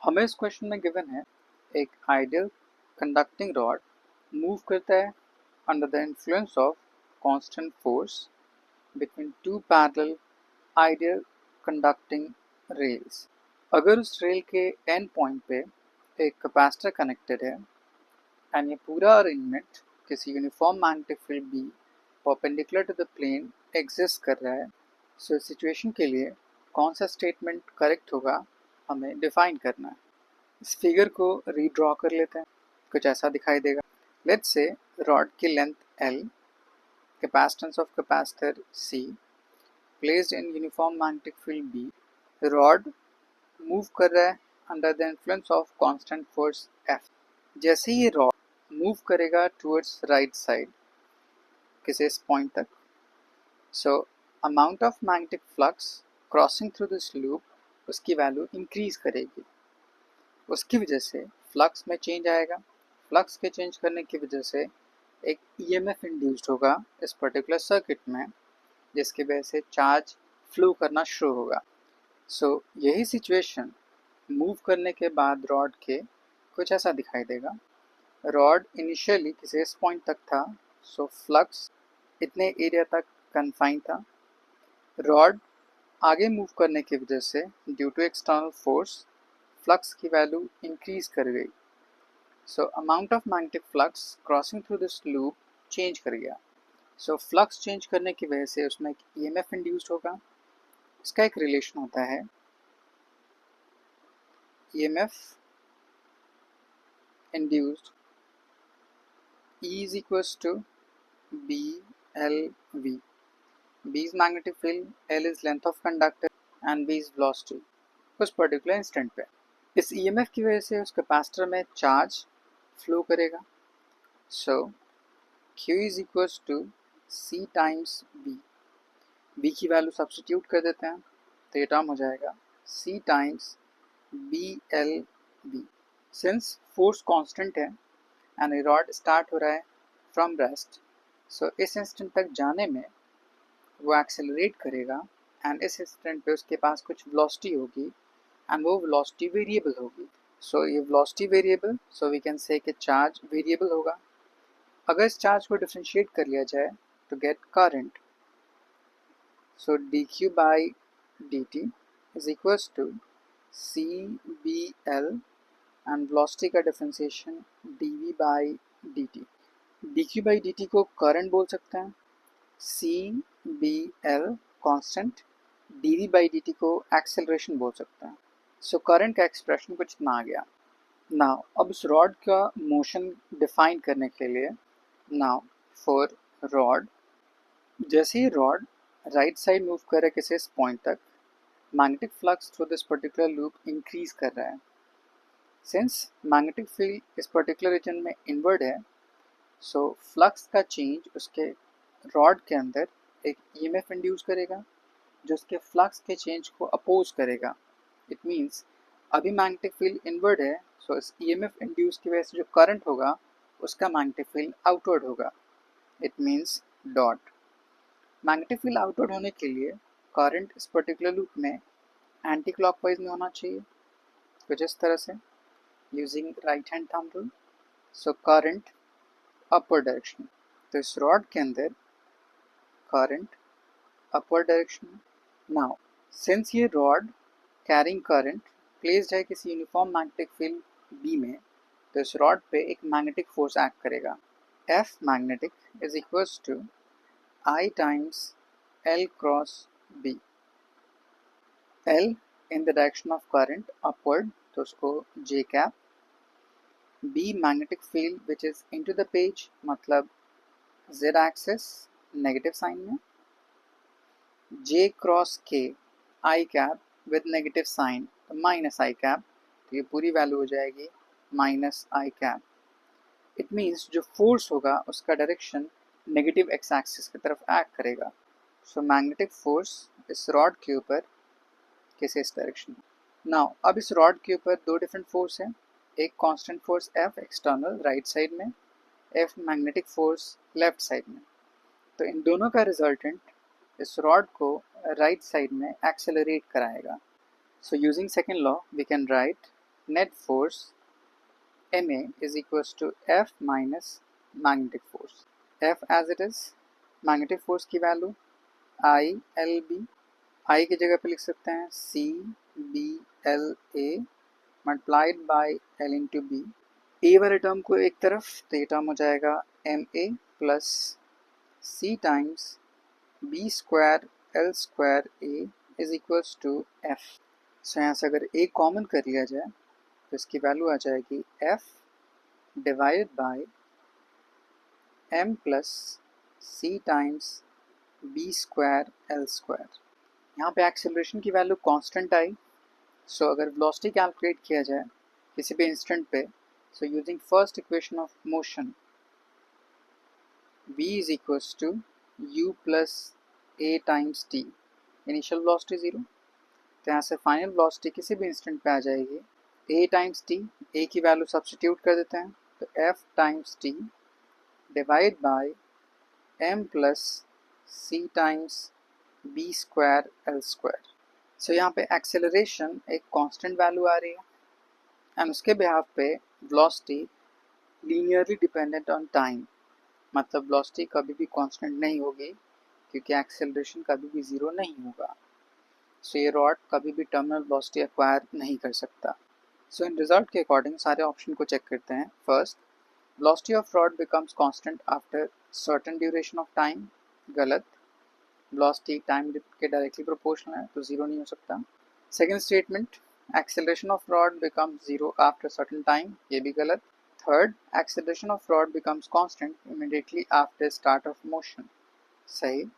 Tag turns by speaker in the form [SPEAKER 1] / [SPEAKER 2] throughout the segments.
[SPEAKER 1] हमें इस क्वेश्चन में गिवन है एक आइडियल कंडक्टिंग रॉड मूव करता है under the influence of constant force between two parallel ideal conducting rails. अगर उस रेल के एंड पॉइंट पे एक कैपेसिटर कनेक्टेड है एंड ये पूरा अरेंजमेंट किसी uniform magnetic field B perpendicular to the plane exist कर रहा है, सो इस सिचुएशन के लिए कौन सा स्टेटमेंट करेक्ट होगा हमें डिफाइन करना है। इस फिगर को रीड्रॉ कर लेते हैं। कुछ ऐसा दिखाई देगा। लेट्स से रॉड की length L, capacitance of capacitor C, placed in uniform magnetic field B। Rod move कर रहा है under the influence of constant force F। जैसे ही रॉड मूव करेगा टुवर्ड्स राइट साइड किसी इस पॉइंट तक, सो amount of magnetic flux crossing through this loop उसकी value increase करेगी। उसकी वजह से फ्लक्स में चेंज आएगा। फ्लक्स के चेंज करने की वजह से एक ईएमएफ इंड्यूस्ड होगा इस पर्टिकुलर सर्किट में, जिसकी वजह से चार्ज फ्लो करना शुरू होगा। सो यही सिचुएशन मूव करने के बाद रॉड के कुछ ऐसा दिखाई देगा। रॉड इनिशियली किसी इस पॉइंट तक था, सो फ्लक्स इतने एरिया तक कन्फाइन था। रॉड आगे मूव करने की वजह से due to external force flux की वैल्यू इंक्रीज कर गई। So amount of magnetic flux crossing through this loop change कर गया। सो फ्लक्स चेंज करने की वजह से उसमें एक ईएमएफ इंड्यूस्ड होगा। इसका एक रिलेशन होता है EMF induced E is equals to BLV. B is magnetic field, L is length of conductor and V is velocity उस पर्टिकुलर इंस्टेंट पे। इस ईएमएफ की वजह से उस कैपेसिटर में चार्ज फ्लो करेगा। सो Q is equals to C times B। B की वैल्यू सब्स्टिट्यूट कर देते हैं तो ये टर्म हो जाएगा C times BLV। Since force constant है एंड रॉड स्टार्ट हो रहा है फ्रॉम रेस्ट, सो इस इंस्टेंट तक जाने में वो एक्सेलरेट करेगा एंड इस इंस्टेंट पे उसके पास कुछ वेलोसिटी होगी एंड वो वेलोसिटी वेरिएबल होगी। सो ये velocity variable, so we can say कि चार्ज वेरिएबल होगा। अगर इस चार्ज को डिफरेंशिएट कर लिया जाए तो get current, so dq by dt is equals to CBL and velocity का differentiation dv by dt। dq by dt को करंट बोल सकते हैं, CBL constant, dv by dt को एक्सेलरेशन बोल सकते हैं। सो करंट का एक्सप्रेशन कुछ इतना आ गया। नाउ अब इस रॉड का मोशन डिफाइन करने के लिए, नाउ फॉर रॉड, जैसे ही रॉड राइट साइड मूव कर रहा है किसी इस पॉइंट तक, magnetic flux through this particular loop increase कर रहा है। सिंस मैग्नेटिक फील्ड इस पर्टिकुलर रीजन में इनवर्ड है, सो फ्लक्स का चेंज उसके रॉड के अंदर एक ईएमएफ इंड्यूस करेगा जो उसके फ्लक्स के चेंज को अपोज करेगा। इट मीन्स अभी मैग्नेटिक फील्ड इनवर्ड है, सो इस ईएमएफ इंड्यूस की वजह से जो करंट होगा उसका मैग्नेटिक फील्ड आउटवर्ड होगा। It means dot. Magnetic field outward होने के लिए करंट इस पर्टिकुलर लूप में एंटी क्लॉकवाइज में होना चाहिए, कुछ इस तरह से using right hand thumb rule. So current upward direction, तो इस रॉड के अंदर current upward direction. Now since ये रॉड कैरिंग करंट प्लेस्ड है किसी यूनिफॉर्म मैग्नेटिक फील्ड बी में, तो इस रॉड पे एक मैग्नेटिक फोर्स एक्ट करेगा। F magnetic is equals to I times L cross B। L in the direction of current upward, तो उसको J cap. B magnetic field which is into the page, मतलब Z axis negative sign में। J cross K I cap with negative sign, तो minus I cap, तो ये पूरी वैल्यू हो जाएगी minus I cap. It means जो फोर्स होगा उसका डायरेक्शन नेगेटिव एक्स एक्सिस की तरफ एक्ट करेगा। सो मैग्नेटिक फोर्स इस रॉड के ऊपर किसी इस डायरेक्शन। नाउ अब इस रॉड के ऊपर दो डिफरेंट फोर्स हैं, एक constant force F external right side में, F magnetic force left side में। तो इन दोनों का रिजल्टेंट इस रॉड को राइट साइड में एक्सेलरेट कराएगा। So using second law we can write net force ma is equals to F minus magnetic force. F as it is, magnetic force की value I L B, I की जगह पे लिख सकते हैं C B L A multiplied by L into B. A वाले term को एक तरफ, तो ये टर्म हो जाएगा Ma plus C times B square L square A is equals to F. So यहाँ से अगर A कॉमन कर लिया जाए तो इसकी वैल्यू आ जाएगी F divided by M plus C times B square L square. यहाँ पे एक्सेलरेशन की वैल्यू कांस्टेंट आई. सो अगर वेलोसिटी कैलकुलेट किया जाए किसी भी इंस्टेंट पे, so using first equation of motion v is equals to u plus a times t, initial velocity 0, तो यहाँ से फाइनल वेलोसिटी किसी भी इंस्टेंट पे आ जाएगी a टाइम्स t. a की वैल्यू सब्स्टिट्यूट कर देते हैं तो f times t divide by m plus c times b square l square. So यहाँ पे एक्सेलरेशन एक कांस्टेंट वैल्यू आ रही है एंड उसके बिहाफ पे velocity linearly dependent on time, मतलब वेलोसिटी कभी भी कांस्टेंट नहीं होगी क्योंकि एक्सेलरेशन कभी भी ज़ीरो नहीं होगा. सो ये रॉड कभी भी टर्मिनल वेलोसिटी एक्वायर नहीं कर सकता. सो इन रिजल्ट के अकॉर्डिंग सारे ऑप्शन को चेक करते हैं. First, velocity of rod becomes constant after certain duration of time, गलत. वेलोसिटी टाइम के डायरेक्टली प्रोपोर्शनल है तो ज़ीरो नहीं हो सकता. Second statement, acceleration of rod becomes zero after certain time, ये भी गलत. Third, acceleration of rod becomes constant immediately after start of motion, सही.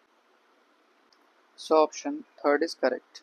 [SPEAKER 1] So option third is correct.